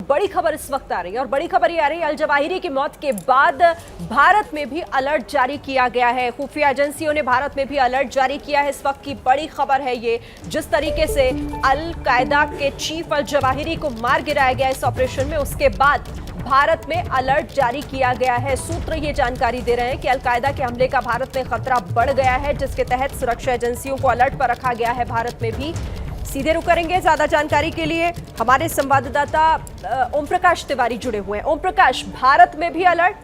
बड़ी खबर इस वक्त आ रही है और बड़ी खबर ये आ रही है, अल जवाहिरी की मौत के बाद भारत में भी अलर्ट जारी किया गया है। खुफिया एजेंसियों ने भारत में भी अलर्ट जारी किया है। इस वक्त की बड़ी खबर है ये, जिस तरीके से अल कायदा के चीफ अल जवाहिरी को मार गिराया गया इस ऑपरेशन में, उसके बाद भारत में अलर्ट जारी किया गया है। सूत्र ये जानकारी दे रहे हैं कि अल कायदा के हमले का भारत में खतरा बढ़ गया है, जिसके तहत सुरक्षा एजेंसियों को अलर्ट पर रखा गया है भारत में भी। सीधे रुक करेंगे ज्यादा जानकारी के लिए, हमारे संवाददाता ओम प्रकाश तिवारी जुड़े हुए हैं। ओम प्रकाश, भारत में भी अलर्ट?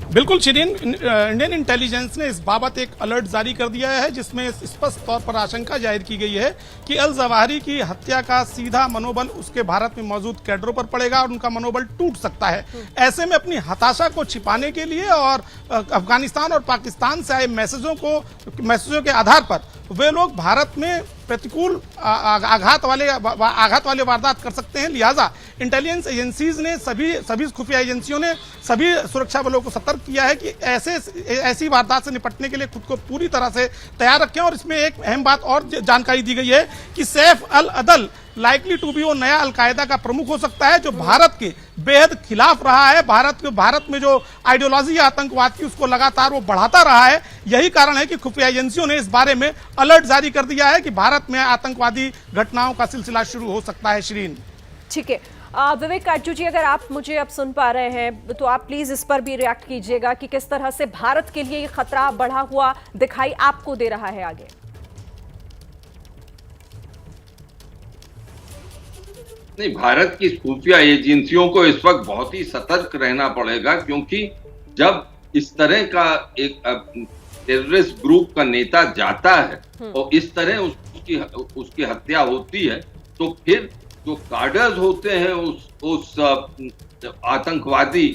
बिल्कुल शिरीन, इंडियन इंटेलिजेंस ने इस बाबत एक अलर्ट जारी कर दिया है, जिसमें स्पष्ट तौर पर आशंका जाहिर की गई है कि अल जवाहिरी की हत्या का सीधा मनोबल उसके भारत में मौजूद कैडरों पर पड़ेगा और उनका मनोबल टूट सकता है। ऐसे में अपनी हताशा को छिपाने के लिए और अफगानिस्तान और पाकिस्तान से आए मैसेजों के आधार पर वे लोग भारत में प्रतिकूल आघात वाले वारदात कर सकते हैं। लिहाजा इंटेलिजेंस एजेंसीज ने सभी खुफिया एजेंसियों ने सभी सुरक्षा बलों को सतर्क किया है कि ऐसी वारदात से निपटने के लिए खुद को पूरी तरह से तैयार रखें। और इसमें एक अहम बात और जानकारी दी गई है कि सैफ अल अदल लाइकली टू बी वो नया अल कायदा का प्रमुख हो सकता है, जो भारत के बेहद खिलाफ रहा है। भारत में जो आइडियोलॉजी है आतंकवाद की, उसको लगातार वो बढ़ाता रहा है। यही कारण है कि खुफिया एजेंसियों ने इस बारे में अलर्ट जारी कर दिया है कि भारत में आतंकवादी घटनाओं का सिलसिला शुरू हो सकता है। श्रीन, ठीक है। विवेक काटजू जी, अगर आप मुझे अब सुन पा रहे हैं तो आप प्लीज इस पर भी रिएक्ट कीजिएगा कि किस तरह से भारत के लिए ये खतरा बढ़ा हुआ दिखाई आपको दे रहा है आगे। नहीं, भारत की खुफिया एजेंसियों को इस वक्त बहुत ही सतर्क रहना पड़ेगा, क्योंकि जब इस तरह का एक टेररिस्ट ग्रुप का नेता जाता है और इस तरह उसकी हत्या होती है, तो फिर जो कार्डर्स होते हैं उस आतंकवादी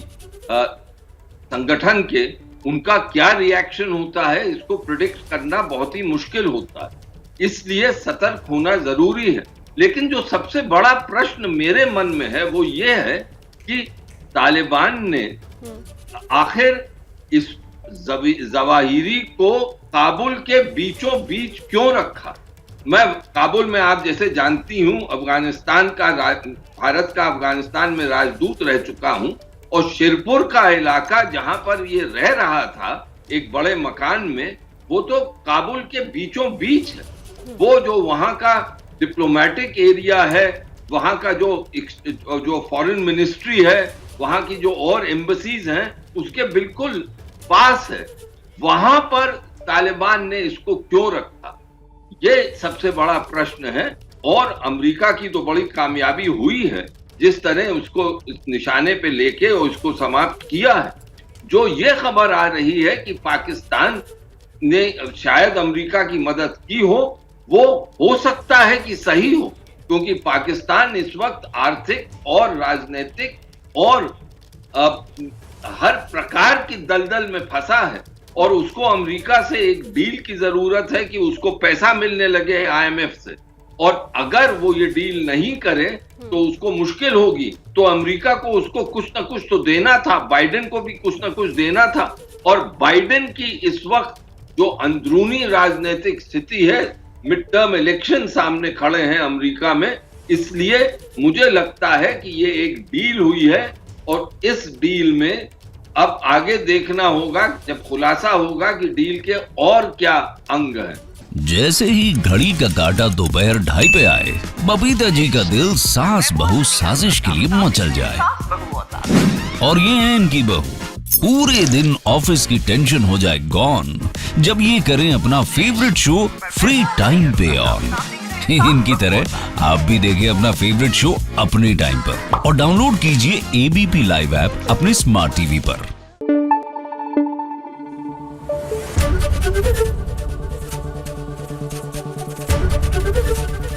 संगठन के, उनका क्या रिएक्शन होता है, इसको प्रिडिक्ट करना बहुत ही मुश्किल होता है। इसलिए सतर्क होना जरूरी है। लेकिन जो सबसे बड़ा प्रश्न मेरे मन में है वो ये है कि तालिबान ने आखिर इस जवाहिरी को काबुल के बीचों बीच क्यों रखा। मैं काबुल में, आप जैसे जानती हूं, भारत का अफगानिस्तान में राजदूत रह चुका हूं, और शिरपुर का इलाका जहां पर ये रह रहा था एक बड़े मकान में, वो तो काबुल के बीचों बीच है। वो जो वहां का डिप्लोमेटिक एरिया है, वहां का जो फॉरेन मिनिस्ट्री है, वहां की जो और एम्बसीज हैं, उसके बिल्कुल पास है। वहां पर तालिबान ने इसको क्यों रखा, ये सबसे बड़ा प्रश्न है। और अमेरिका की तो बड़ी कामयाबी हुई है जिस तरह उसको इस निशाने पे लेके और उसको समाप्त किया है। जो ये खबर आ रही है कि पाकिस्तान ने शायद अमेरिका की मदद की वो हो सकता है कि सही हो, क्योंकि पाकिस्तान इस वक्त आर्थिक और राजनीतिक और हर प्रकार की दलदल में फंसा है, और उसको अमेरिका से एक डील की जरूरत है कि उसको पैसा मिलने लगे आईएमएफ से। और अगर वो ये डील नहीं करे तो उसको मुश्किल होगी। तो अमेरिका को उसको कुछ ना कुछ तो देना था, बाइडेन को भी कुछ ना कुछ देना था। और बाइडेन की इस वक्त जो अंदरूनी राजनीतिक स्थिति है, मिड टर्म इलेक्शन सामने खड़े हैं अमेरिका में, इसलिए मुझे लगता है कि ये एक डील हुई है। और इस डील में अब आगे देखना होगा, जब खुलासा होगा कि डील के और क्या अंग हैं। जैसे ही घड़ी का काटा दोपहर 2:30 पे आए, बबीता जी का दिल सास बहू साजिश के लिए मचल जाए। और ये है इनकी बहू, पूरे दिन ऑफिस की टेंशन हो जाए गॉन जब ये करें अपना फेवरेट शो फ्री टाइम पे ऑन। इनकी तरह आप भी देखिए अपना फेवरेट शो अपने टाइम पर और डाउनलोड कीजिए एबीपी लाइव ऐप अपने स्मार्ट टीवी पर।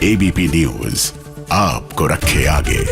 एबीपी न्यूज आपको रखे आगे।